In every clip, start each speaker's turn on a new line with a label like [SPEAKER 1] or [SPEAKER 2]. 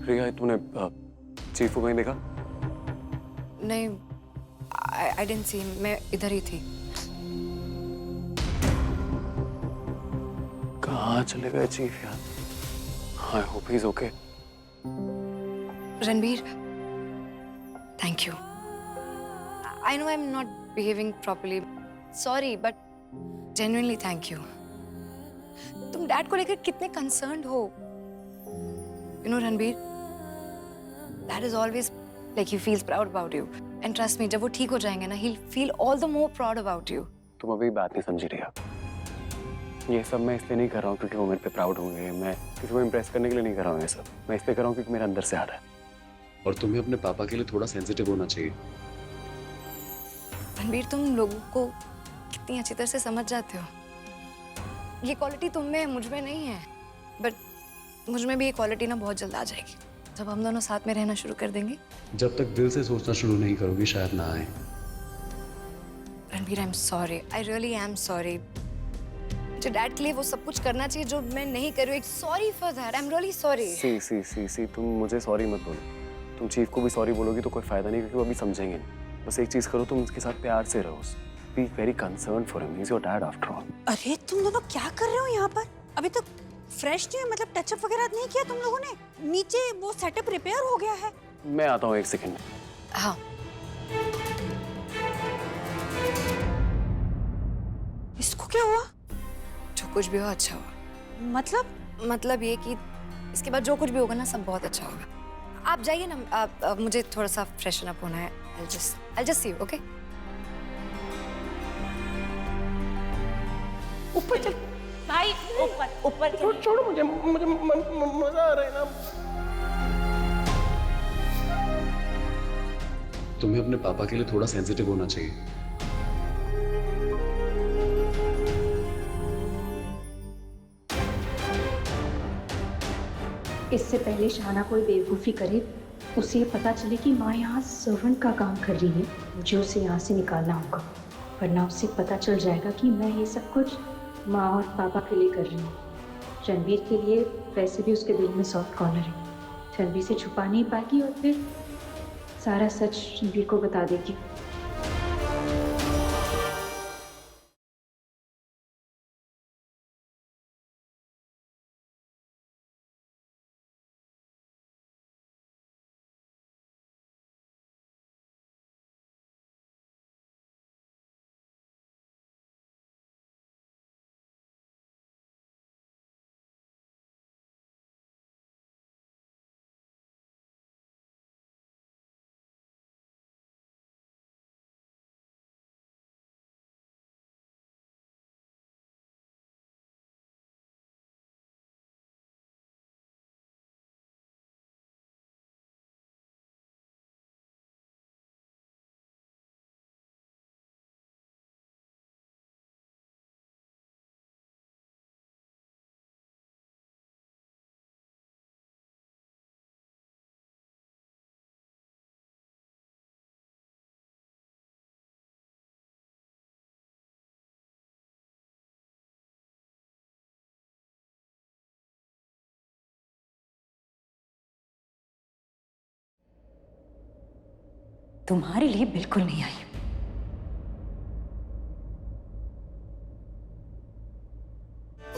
[SPEAKER 1] रिया, तूने चीफ को कहीं देखा?
[SPEAKER 2] नहीं, आई डिडंट सी, मैं इधर ही थी।
[SPEAKER 1] कहाँ चले गए चीफ यार? I hope he is okay.
[SPEAKER 2] Ranbir, thank you. I know I am not behaving properly, sorry, but genuinely thank you. तुम डैड को लेकर कितने कंसर्न्ड हो। You know Ranbir, dad is always like he feels proud about you, and trust me, जब वो ठीक हो जाएंगे ना, he feel all the more proud about you.
[SPEAKER 1] तुम अभी बात नहीं समझ रही। ये सब मैं इसलिए नहीं कर रहा हूँ क्योंकि वो मेरे पे प्राउड होंगे। मैं किसी को इम्प्रेस करने के लिए नहीं कर रहा हूँ ये सब। मैं इसलिए कर रहा हूँ क्योंकि मेरे अंदर से आ रहा है।
[SPEAKER 3] और तुम्हें अपने पापा के लिए थोड़ा सेंसिटिव होना चाहिए।
[SPEAKER 2] रणबीर, तुम लोगों को कितनी अच्छी तरह से समझ जाते हो। ये क्वालिटी तुम में है, मुझ में नहीं है। बट मुझ में भी ये क्वालिटी ना बहुत जल्द आ जाएगी, जब हम दोनों साथ में रहना शुरू कर देंगे।
[SPEAKER 3] जब तक दिल से सोचना शुरू नहीं करोगी शायद ना आए।
[SPEAKER 2] Ranbir, I am sorry, I really am sorry. मुझे डैड के लिए वो सब कुछ करना चाहिए जो मैं नहीं कर रही हूँ। Sorry for that, I am really sorry.
[SPEAKER 1] See, तुम मुझे सॉरी मत बोलो। तुम चीफ को भी सॉरी बोलोगी तो कोई फायदा नहीं, क्योंकि वो अभी समझेंगे नहीं। बस एक चीज करो, तुम उसके साथ प्यार से रहो। Be very concerned for him, he is your dad after all.
[SPEAKER 4] अरे तुम दोनों क्या कर रहे हो यहाँ पर? अभी तक फ्रेश नहीं है, मतलब टचअप वगैरह नहीं किया तुम लोगों ने? नीचे वो सेटअप रिपेयर हो गया है।
[SPEAKER 1] मैं आता हूँ 1 सेकंड में।
[SPEAKER 2] हाँ,
[SPEAKER 4] इसको क्या हुआ?
[SPEAKER 2] जो कुछ भी हो अच्छा हुआ।
[SPEAKER 4] मतलब
[SPEAKER 2] ये कि इसके बाद जो कुछ भी होगा ना, सब बहुत अच्छा होगा। आप जाइए ना, मुझे थोड़ा सा फ्रेशन अप होना है। I'll just see you, okay?
[SPEAKER 4] ऊपर चल भाई, ऊपर
[SPEAKER 1] छोड़ो मुझे मजा आ रहा है ना।
[SPEAKER 3] तुम्हें अपने पापा के लिए थोड़ा सेंसिटिव होना चाहिए।
[SPEAKER 5] इससे पहले शाना कोई बेवकूफ़ी करे, उसे ये पता चले कि माँ यहाँ सर्वेंट का काम कर रही है, मुझे उसे यहाँ से निकालना होगा, वरना उसे पता चल जाएगा कि मैं ये सब कुछ माँ और पापा के लिए कर रही हूँ। रणबीर के लिए वैसे भी उसके दिल में सॉफ्ट कॉर्नर है, रणबीर से छुपा नहीं पाएगी और फिर सारा सच रणबीर को बता देगी। तुम्हारे लिए बिल्कुल नहीं आई।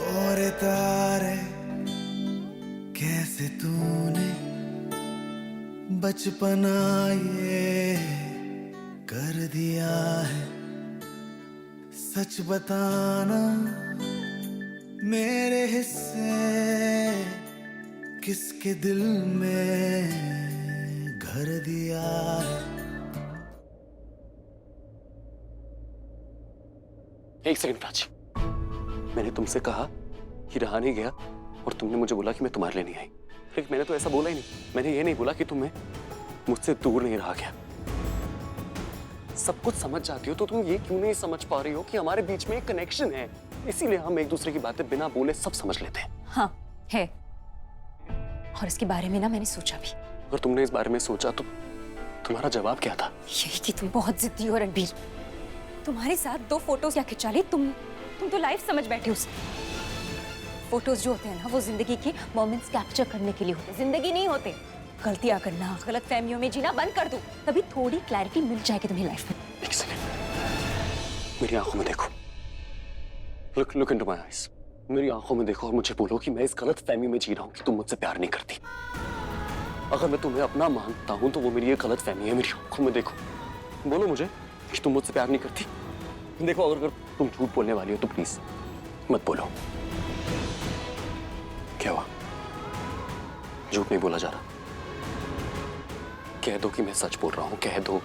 [SPEAKER 6] और तारे कैसे तूने बचपना ये कर दिया है, सच बताना मेरे हिस्से किसके दिल में घर दिया है।
[SPEAKER 1] 1 सेकंड प्राची, मैंने तुमसे कहा कि रहा नहीं गया और तुमने मुझे बोला कि मैं तुम्हारे लिए नहीं आई। लेकिन मैंने तो ऐसा बोला ही नहीं। मैंने ये नहीं बोला कि तुम्हें मुझसे दूर नहीं रहा गया। सब कुछ समझ जाती हो तो तुम ये क्यों नहीं समझ पा रही हो कि हमारे बीच में एक कनेक्शन है, इसीलिए हम एक दूसरे की बातें बिना बोले सब समझ लेते हैं।
[SPEAKER 5] हाँ है, और इसके बारे में ना मैंने सोचा भी।
[SPEAKER 1] अगर तुमने इस बारे में सोचा तो तुम्हारा जवाब क्या था?
[SPEAKER 5] यही कि तुम बहुत जिद्दी हो रणबीर। तुम्हारे साथ 2 फोटोज क्या खिंचा ली, तुम तो लाइफ समझ बैठे उसे।
[SPEAKER 4] फोटोज जो होते हैं ना वो जिंदगी के मोमेंट्स कैप्चर करने के लिए होते हैं, जिंदगी नहीं होते। गलतियां करना, गलत फहमियों में जीना बंद कर दो, तभी थोड़ी क्लैरिटी मिल जाएगी तुम्हें लाइफ में।
[SPEAKER 1] एक सेकंड, मेरी आंखों में देखो, लुक इनटू माय आईज। मेरी आंखों में देखो और मुझे बोलो कि मैं इस गलत फहमी में जी रहा हूँ कि तुम मुझसे प्यार नहीं करती। अगर मैं तुम्हें अपना मानता हूँ तो वो मेरी ये गलत फहमी है। मेरी आंखों में देखो, बोलो मुझे कि तुम मुझसे प्यार नहीं करती। देखो, अगर तुम झूठ बोलने वाली हो तो प्लीज मत बोलो। क्या हुआ? झूठ नहीं बोला जा रहा। कह दो कि मैं सच बोल रहा हूँ, कह दो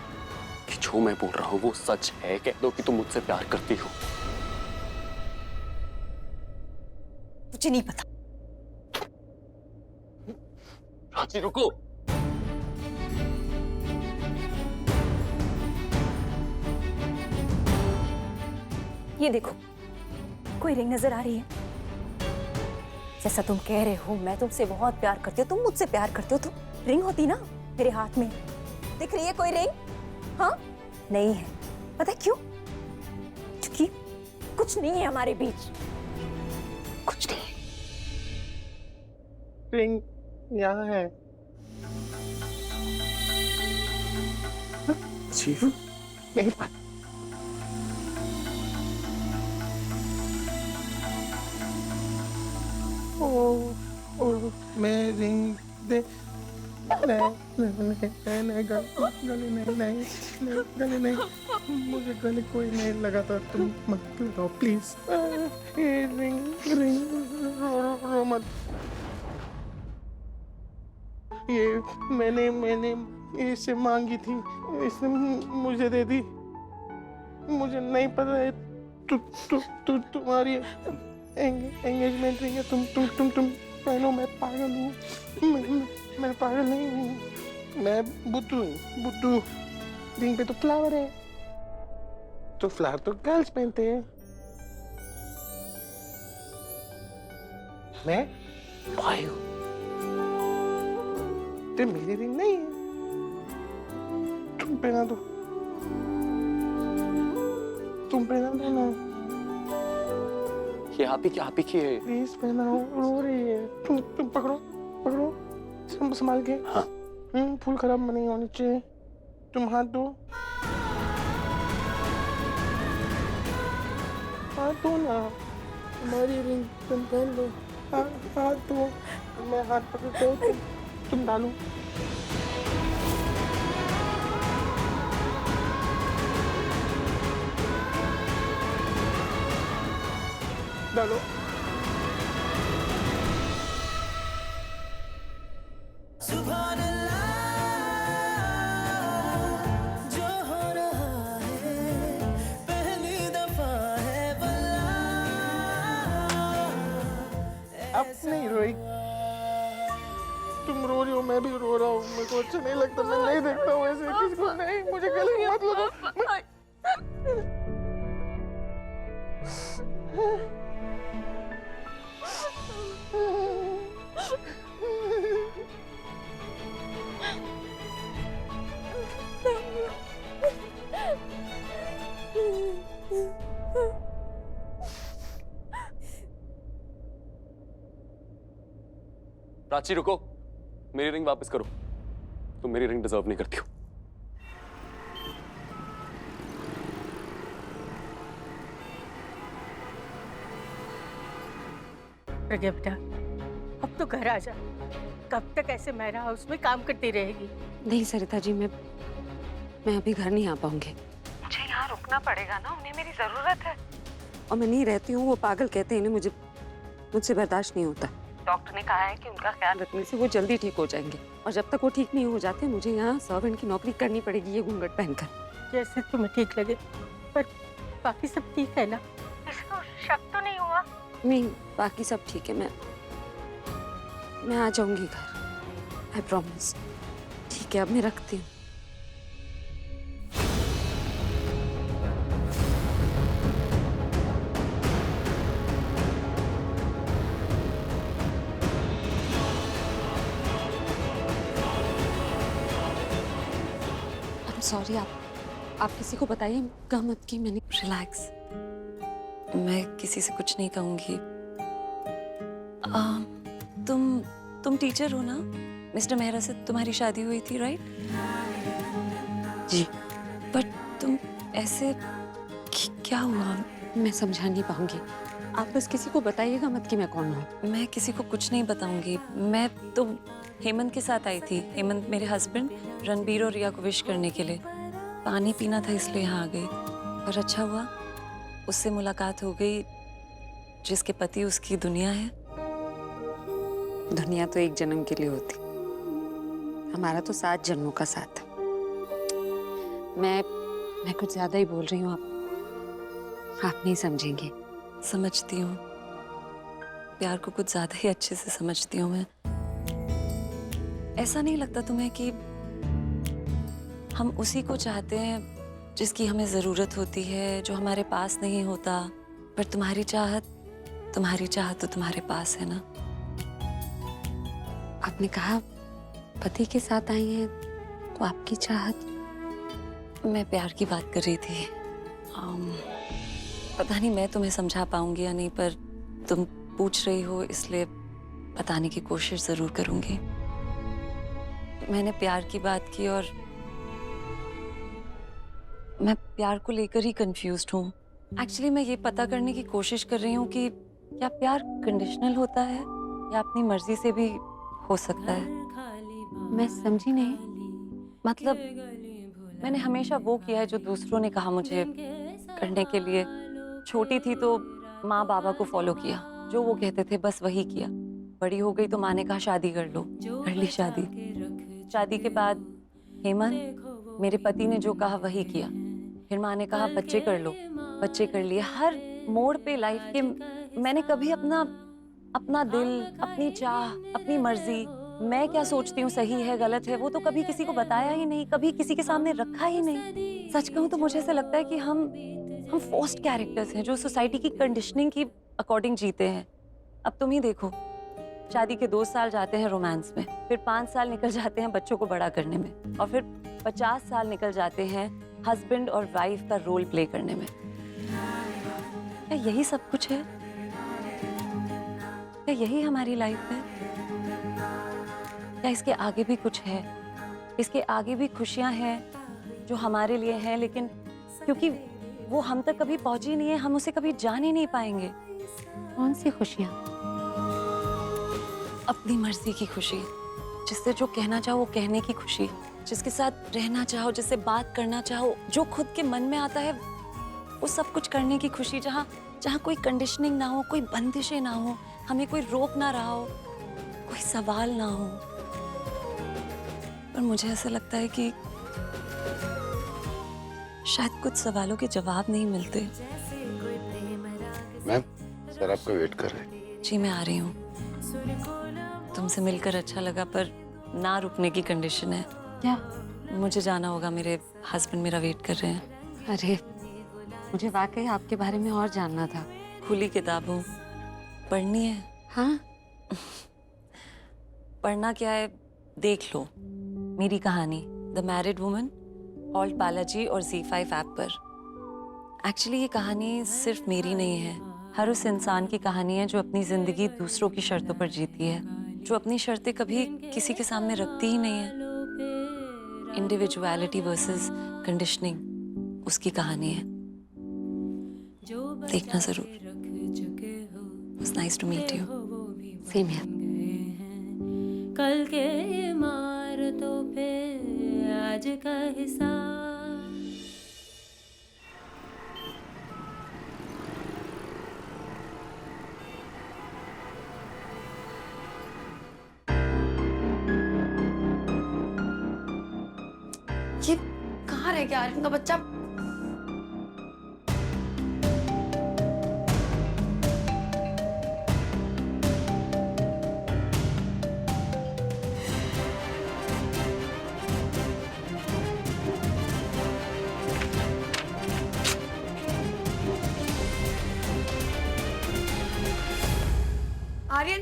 [SPEAKER 1] कि जो मैं बोल रहा हूँ वो सच है, कह दो कि तुम मुझसे प्यार करती हो।
[SPEAKER 4] मुझे नहीं पता।
[SPEAKER 1] प्राची रुको।
[SPEAKER 4] ये देखो, कोई रिंग नजर आ रही है? जैसा तुम कह रहे हो मैं तुमसे बहुत प्यार करती हूँ, तुम मुझसे प्यार करते हो, तो रिंग होती ना मेरे हाथ में। दिख रही है कोई रिंग? हाँ, नहीं है। पता है क्यों? क्योंकि कुछ नहीं है हमारे बीच, कुछ नहीं।
[SPEAKER 7] रिंग यहाँ है।
[SPEAKER 1] चीफ,
[SPEAKER 7] मेरे पास मैं रिंग दे नहीं, गले नहीं, मुझे गले कोई नहीं लगाता, तुम मत लगाओ प्लीज। रिंग रिंग रो मत। ये मैंने इससे मांगी थी, इसने मुझे दे दी। मुझे नहीं पता है तुम्हारी एंगेजमेंट रिंग है। तुम पहनो। मैं पागल हूँ, मैं पागल नहीं हूँ, मैं बुद्धू हूँ। बुद्धू रिंग पे तो फ्लावर है, तो फ्लावर तो गर्ल्स पहनते हैं। मैं
[SPEAKER 1] भाई हो।
[SPEAKER 7] तो मेरी रिंग नहीं है, तुम पहना दो, तुम पहना दो ना
[SPEAKER 1] ये आप ही की है।
[SPEAKER 7] प्लीज। पहनाओ, रो रही है। तुम पकड़ो संभाल के।
[SPEAKER 1] हाँ।
[SPEAKER 7] फूल खराब नहीं होनी चाहिए। तुम हाथ दो ना, हमारी रिंग तुम पहन लो। हाथ दो, मैं हाथ पकड़ता हूँ, तुम डालो। डालो।
[SPEAKER 6] सुभान अल्लाह, जो हो रहा है पहली दफा है वल्लाह।
[SPEAKER 7] अब नहीं रोई, तुम रो रही हो, मैं भी रो रहा हूँ। मेरे को अच्छा नहीं लगता, मैं नहीं देखता हूँ ऐसे किसको। नहीं, मुझे गले मत लगाओ।
[SPEAKER 1] प्राची रुको, मेरी रिंग वापस करो। तुम मेरी रिंग डिजर्व नहीं करती हो।
[SPEAKER 8] प्रज्ञा बेटा, अब तो घर आ जा। कब तक ऐसे मेरा हाउस में काम करती रहेगी?
[SPEAKER 9] नहीं सरिता जी, मैं अभी घर नहीं आ पाऊंगी। मुझे यहाँ रुकना पड़ेगा ना, उन्हें मेरी जरूरत है। और मैं नहीं रहती हूँ, वो पागल कहते हैं, इन्हें मुझसे बर्दाश्त नहीं होता। डॉक्टर ने कहा है कि उनका ख्याल रखने से वो जल्दी ठीक हो जाएंगे, और जब तक वो ठीक नहीं हो जाते मुझे यहाँ सर्वेंट की नौकरी करनी पड़ेगी, ये घूंघट पहनकर।
[SPEAKER 8] जैसे तुम्हें ठीक लगे, पर बाकी सब ठीक है ना? किसी को शक तो नहीं हुआ?
[SPEAKER 9] नहीं, बाकी सब ठीक है। मैं आ जाऊंगी घर, आई प्रॉमिस। ठीक है, अब मैं रखती हूँ। सॉरी, आप किसी को बताइए, कहा मत कि मैंने। रिलैक्स, मैं किसी से कुछ नहीं कहूंगी।
[SPEAKER 10] तुम टीचर हो ना? मिस्टर मेहरा से तुम्हारी शादी हुई थी, राइट?
[SPEAKER 9] जी।
[SPEAKER 10] बट तुम ऐसे क्या हुआ?
[SPEAKER 9] मैं समझा नहीं पाऊंगी, आप बस किसी को बताइएगा मत कि मैं कौन हूँ।
[SPEAKER 10] मैं किसी को कुछ नहीं बताऊंगी। मैं तो हेमंत के साथ आई थी। हेमंत मेरे हस्बैंड रणबीर और रिया को विश करने के लिए। पानी पीना था इसलिए यहाँ आ गई। और अच्छा हुआ उससे मुलाकात हो गई जिसके पति उसकी दुनिया है।
[SPEAKER 9] दुनिया तो एक जन्म के लिए होती, हमारा तो 7 जन्मों का साथ है। मैं कुछ ज्यादा ही बोल रही हूँ, आप नहीं समझेंगे।
[SPEAKER 10] समझती हूँ, प्यार को कुछ ज्यादा ही अच्छे से समझती हूँ मैं। ऐसा नहीं लगता तुम्हें कि हम उसी को चाहते हैं जिसकी हमें जरूरत होती है, जो हमारे पास नहीं होता? पर तुम्हारी चाहत तो तुम्हारे पास है ना।
[SPEAKER 9] आपने कहा पति के साथ आई हैं, तो आपकी चाहत?
[SPEAKER 10] मैं प्यार की बात कर रही थी। पता नहीं मैं तुम्हें समझा पाऊंगी या नहीं, पर तुम पूछ रही हो इसलिए बताने की कोशिश जरूर करूंगी। मैंने प्यार की बात की और मैं प्यार को लेकर ही कंफ्यूज्ड हूँ। एक्चुअली मैं ये पता करने की कोशिश कर रही हूँ कि क्या प्यार कंडीशनल होता है या अपनी मर्जी से भी हो सकता है?
[SPEAKER 9] मैं समझी नहीं।
[SPEAKER 10] मतलब मैंने हमेशा वो किया है जो दूसरों ने कहा मुझे करने के लिए। छोटी थी तो माँ बाबा को फॉलो किया, जो वो कहते थे बस वही किया। बड़ी हो गई तो माँ ने कहा शादी कर लो, कर ली शादी। शादी के बाद हेमंत मेरे पति ने जो कहा वही किया। फिर माँ ने कहा बच्चे कर लो, बच्चे कर लिए। हर मोड़ पे लाइफ के मैंने कभी अपना दिल, अपनी चाह, अपनी मर्जी, मैं क्या सोचती हूँ सही है गलत है, वो तो कभी किसी को बताया ही नहीं, कभी किसी के सामने रखा ही नहीं। सच कहूँ तो मुझे ऐसा लगता है कि हम फोर्स्ड कैरेक्टर्स हैं जो सोसाइटी की कंडीशनिंग की अकॉर्डिंग जीते हैं। अब तुम ही देखो, शादी के 2 साल जाते हैं रोमांस में, फिर 5 साल निकल जाते हैं बच्चों को बड़ा करने में, और फिर 50 साल निकल जाते हैं हस्बैंड और वाइफ का रोल प्ले करने में। क्या यही सब कुछ है? क्या यही हमारी लाइफ है? क्या इसके आगे भी कुछ है? इसके आगे भी खुशियां हैं जो हमारे लिए हैं, लेकिन क्योंकि वो हम तक कभी पहुंची नहीं है, हम उसे कभी जान ही नहीं पाएंगे।
[SPEAKER 9] कौन सी खुशियाँ?
[SPEAKER 10] अपनी मर्जी की खुशी, जिससे जो कहना चाहो वो कहने की खुशी, जिसके साथ रहना चाहो, जिससे बात करना चाहो, जो खुद के मन में आता है वो सब कुछ करने की खुशी, जहाँ कोई कंडीशनिंग ना हो, कोई बंदिशें ना हो, हमें कोई रोक ना रहा हो, कोई सवाल ना हो। पर मुझे ऐसा लगता है कि शायद कुछ सवालों के जवाब नहीं मिलते।
[SPEAKER 3] मैम, सर आपका वेट कर रहे हैं।
[SPEAKER 10] जी मैं आ रही हूँ। तुमसे मिलकर अच्छा लगा, पर ना रुकने की कंडीशन है।
[SPEAKER 9] क्या?
[SPEAKER 10] मुझे जाना होगा, मेरे हस्बैंड मेरा वेट कर रहे हैं।
[SPEAKER 9] अरे, मुझे वाकई आपके बारे में और जानना था।
[SPEAKER 10] खुली किताबों पढ़नी है।
[SPEAKER 9] हाँ?
[SPEAKER 10] पढ़ना क्या है, देख लो मेरी कहानी the married woman, alt Balaji और Z5 ऐप पर। एक्चुअली ये कहानी सिर्फ मेरी नहीं है, हर उस इंसान की कहानी है जो अपनी जिंदगी दूसरों की शर्तों पर जीती है, जो अपनी शर्तें कभी किसी के सामने रखती ही नहीं है। इंडिविजुअलिटी वर्सेस कंडीशनिंग उसकी कहानी है। देखना जरूर। It's nice to meet you.
[SPEAKER 9] Same here.
[SPEAKER 6] कल के इमारतों पे आज का हिसाब।
[SPEAKER 2] ये कहाँ रह गया आर्यन का बच्चा? आर्यन,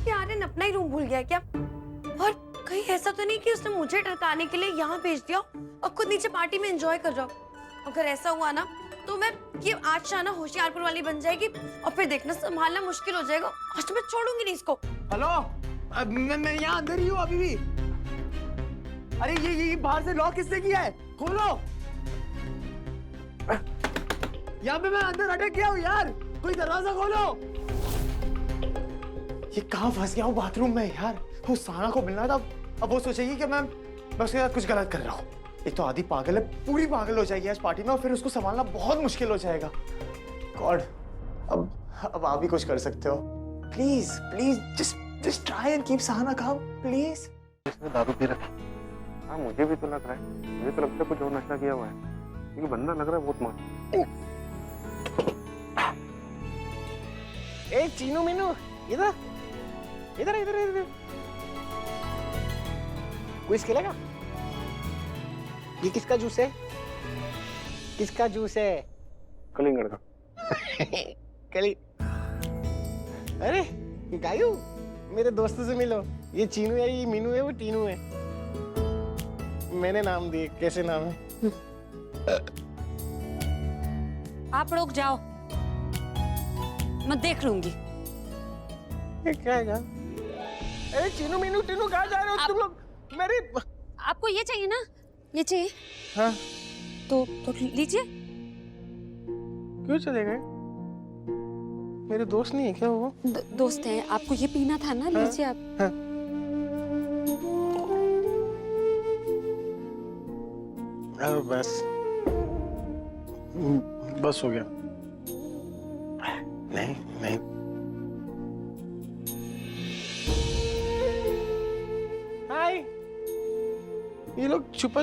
[SPEAKER 2] ये आर्यन अपना ही रूम भूल गया है क्या? तो नहीं कि उसने मुझे टरकाने के लिए यहाँ भेज दिया और खुद नीचे पार्टी में एंजॉय कर रहा हो। अगर ऐसा हुआ ना तो मैं ये आज शाना होशियारपुर वाली बन जाएगी और फिर देखना संभालना मुश्किल हो जाएगा। आज तो मैं छोड़ूंगी नहीं इसको।
[SPEAKER 7] हेलो, मैं यहाँ अंदर ही हूँ अभी भी। अरे ये बाहर से लॉक किसने किया है? खोलो। यहाँ पे मैं अंदर अटक गया हूँ यार, कोई दरवाजा खोलो। ये कहाँ फंस गया हूँ बाथरूम में यार। वो साना को मिलना था, अब वो सोचेगी कि मैं उसके साथ कुछ गलत कर रहा हूँ। एक तो आधी पागल है, पूरी पागल हो जाएगी आज पार्टी में और फिर उसको संभालना बहुत मुश्किल हो जाएगा। गॉड, अब आप भी कुछ कर सकते हो। Please please just try and keep Sahana काम प्लीज।
[SPEAKER 3] इसने दारू पी रखी। हाँ मुझे भी तो लग रहा है, मुझे तो लगता है कुछ और नशा किया हुआ है, क्योंकि बंदा लग रहा है बहुत मस्त।
[SPEAKER 7] ए चीनू मीनू, इधर इधर इधर इधर, क्विज खेलेगा? ये किसका जूस है? किसका जूस है?
[SPEAKER 3] कलिंगड़ का।
[SPEAKER 7] कली। अरे गायू, मेरे दोस्तों से मिलो। ये चीनू है, ये मीनू है, वो टीनू है। मैंने नाम दिए, कैसे नाम है?
[SPEAKER 10] आप लोग जाओ, मैं देख लूंगी।
[SPEAKER 7] ये क्या है? अरे चीनू मीनू टीनू कहाँ जा रहे हो तुम लोग? मेरे
[SPEAKER 10] आपको ये चाहिए ना? ये चाहिए?
[SPEAKER 7] हाँ।
[SPEAKER 10] तो लीजिए।
[SPEAKER 7] क्यों चले गए? मेरे दोस्त नहीं है क्या वो?
[SPEAKER 10] दोस्त हैं, आपको ये पीना था ना? लीजिए आप।
[SPEAKER 7] हाँ। बस हो गया। नहीं नहीं, हाय, ये लोग छुपा।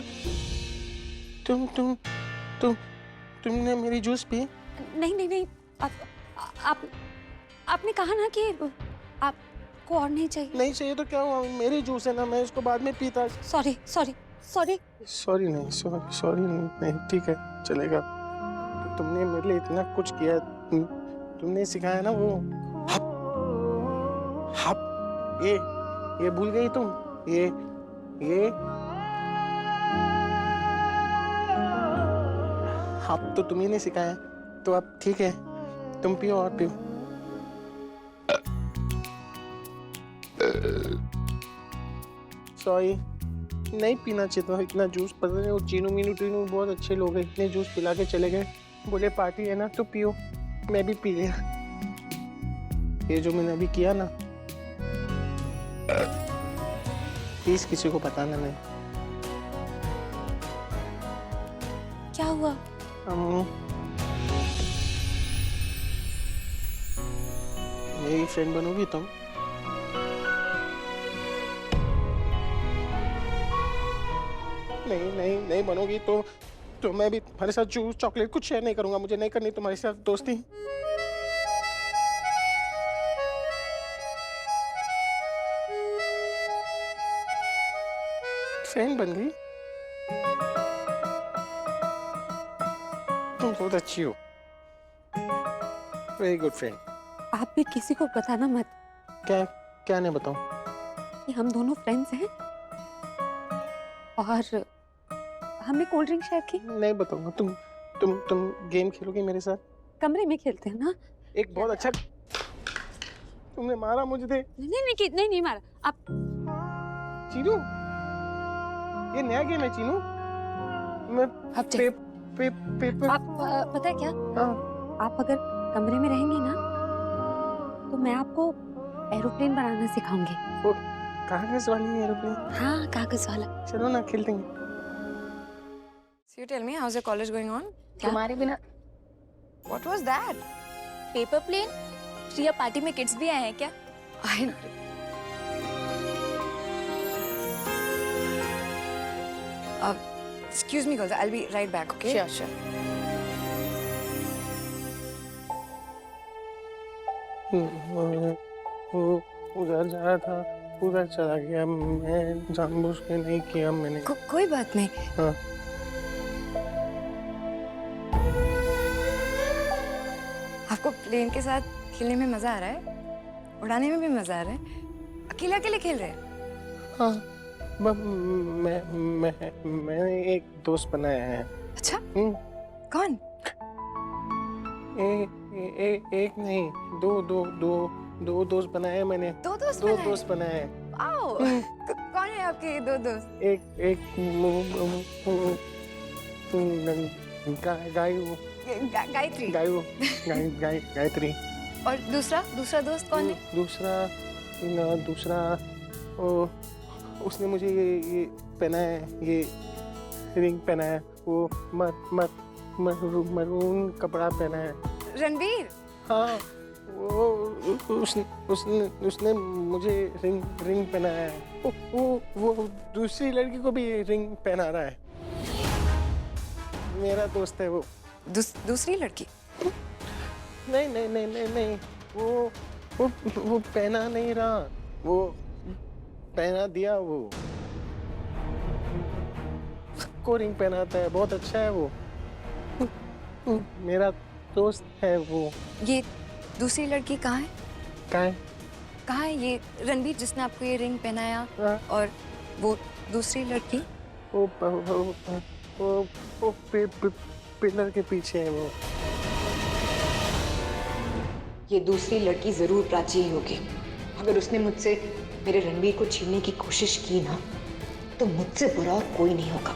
[SPEAKER 7] तुमने मेरी जूस पी?
[SPEAKER 10] नहीं नहीं नहीं, आपने कहा ना कि आपको और नहीं चाहिए।
[SPEAKER 7] नहीं चाहिए तो क्या हुआ? मेरी जूस है ना, मैं इसको बाद में पीता।
[SPEAKER 10] Sorry sorry sorry.
[SPEAKER 7] सॉरी नहीं, सॉरी नहीं, ठीक है चलेगा। तुमने मेरे लिए इतना कुछ किया, तुमने सिखाया ना वो हप, ये भूल गई तुम? ये हप तो तुम्ही ने सिखाया, तो अब ठीक है, तुम पियो और पियो। सॉरी, नहीं पीना चाहिए था इतना जूस। पता नहीं वो चीनू मीनू टीनू बहुत अच्छे लोग हैं, इतने जूस पिला के चले गए। बोले पार्टी है ना तो पियो, मैं भी पी लिया। ये जो मैंने अभी किया ना, प्लीज किसी को बताना नहीं।
[SPEAKER 10] क्या हुआ?
[SPEAKER 7] मेरी फ्रेंड बनोगी तुम? नहीं बनोगी तो मैं भी तुम्हारे साथ जूस चॉकलेट कुछ शेयर नहीं करूंगा। मुझे नहीं करनी तुम्हारे साथ दोस्ती। फ्रेंड बन गई तुम, बहुत अच्छी हो, वेरी गुड फ्रेंड।
[SPEAKER 10] आप भी किसी को बताना मत।
[SPEAKER 7] क्या नहीं बताऊं?
[SPEAKER 10] कि हम दोनों फ्रेंड्स हैं और हमने कोल्ड ड्रिंक शेयर की।
[SPEAKER 7] नहीं बताऊंगा। तुम गेम खेलोगी मेरे साथ?
[SPEAKER 10] कमरे में खेलते हैं ना?
[SPEAKER 7] एक बहुत अच्छा। तुमने मारा मुझे।
[SPEAKER 10] नहीं मारा। आप
[SPEAKER 7] चीनू, ये नया गेम है चीनू। मैं पेपर।
[SPEAKER 10] आप पता है क्या?
[SPEAKER 7] हाँ।
[SPEAKER 10] आप अगर कमरे में रहेंगे ना तो मैं आपको एरोप्लेन बनाना सिखाऊंगी।
[SPEAKER 7] वो कागज वाली एरोप्लेन?
[SPEAKER 10] हाँ, कागज वाला।
[SPEAKER 7] चलो ना खेलते हैं।
[SPEAKER 2] So you tell me, how's your college going on?
[SPEAKER 4] तुम्हारे बिना
[SPEAKER 2] What was that?
[SPEAKER 4] Paper plane? Priya party में किड्स भी आए हैं क्या?
[SPEAKER 2] I know. Excuse me, girls. I'll be right back. Okay?
[SPEAKER 4] Sure.
[SPEAKER 7] वो उधर जा रहा था, उधर चला गया। मैं जानबूझ के नहीं किया मैंने।
[SPEAKER 2] कोई बात नहीं।
[SPEAKER 7] हाँ।
[SPEAKER 2] आपको प्लेन के साथ खेलने में मजा आ रहा है? उड़ाने में भी मजा आ रहा है? अकेले अकेले खेल रहे हैं?
[SPEAKER 7] हाँ, मैंने एक दोस्त बनाया है।
[SPEAKER 2] अच्छा
[SPEAKER 7] हम्म,
[SPEAKER 2] कौन?
[SPEAKER 7] एक नहीं, दो दोस्त बनाए हैं मैंने।
[SPEAKER 2] दो दोस्त
[SPEAKER 7] दो
[SPEAKER 2] बनाए?
[SPEAKER 7] दोस्त बनाए हैं।
[SPEAKER 2] आओ कौन है आपके ये दो दोस्त?
[SPEAKER 7] एक
[SPEAKER 2] गायत्री।
[SPEAKER 7] गायत्री।
[SPEAKER 2] और दूसरा दोस्त कौन है?
[SPEAKER 7] दूसरा उसने मुझे ये पहना है, ये रिंग पहना है, वो मरून कपड़ा पहना है।
[SPEAKER 2] रणवीर।
[SPEAKER 7] हाँ, वो उसने मुझे रिंग पहना है। वो दूसरी लड़की को भी रिंग पहना रहा है। मेरा दोस्त है वो।
[SPEAKER 2] दूसरी लड़की?
[SPEAKER 7] नहीं, वो पहना नहीं रहा, वो पहना दिया। वो सबको रिंग पहनाता है, बहुत अच्छा है वो। मेरा दोस्त है वो।
[SPEAKER 2] ये दूसरी लड़की कहाँ है?
[SPEAKER 7] कहाँ है?
[SPEAKER 2] ये रणवीर जिसने आपको ये रिंग पहनाया?
[SPEAKER 7] हाँ।
[SPEAKER 2] और वो दूसरी लड़की?
[SPEAKER 7] वो पिलर के पीछे है वो।
[SPEAKER 5] ये दूसरी लड़की जरूर प्राची ही होगी। अगर उसने मुझसे मेरे रणवीर को छीनने की कोशिश की ना, तो मुझसे बुरा और कोई नहीं होगा।